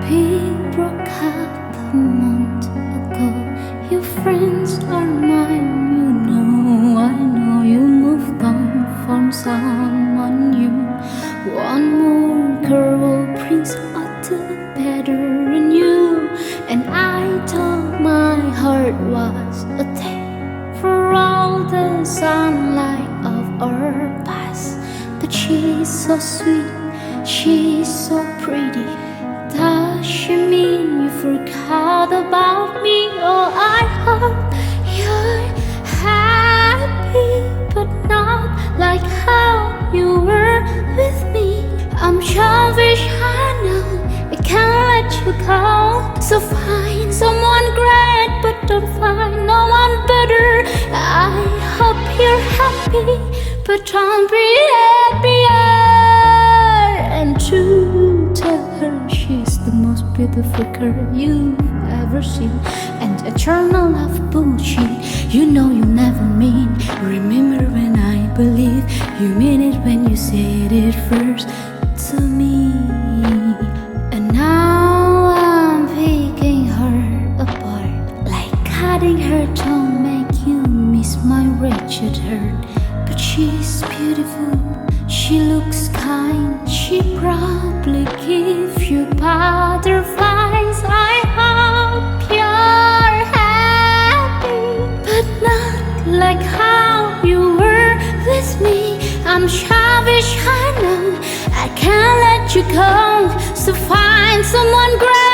We broke up a month ago. Your friends are mine, you know. I know you moved on from someone new. One more girl brings out the better in you. And I thought my heart was a thing for all the sunlight of our past. But she's so sweet, she's so pretty. Does she mean you forgot about me? Oh, I hope you're happy, but not like how you were with me. I'm selfish, I know, I can't let you go. So find someone great, but don't find no one better. I hope you're happy, but don't be happier. And to tell her she's the most beautiful girl you've ever seen. And eternal love bullshit, you know you never mean. Remember when I believe you mean it when you said it first to me. And now I'm picking her apart, like cutting her don't make you miss my wretched hurt. But she's beautiful, she looks kind, she probably gives you butterflies. I hope you're happy, but not like how you were with me. I'm selfish, I know, I can't let you go. So find someone great.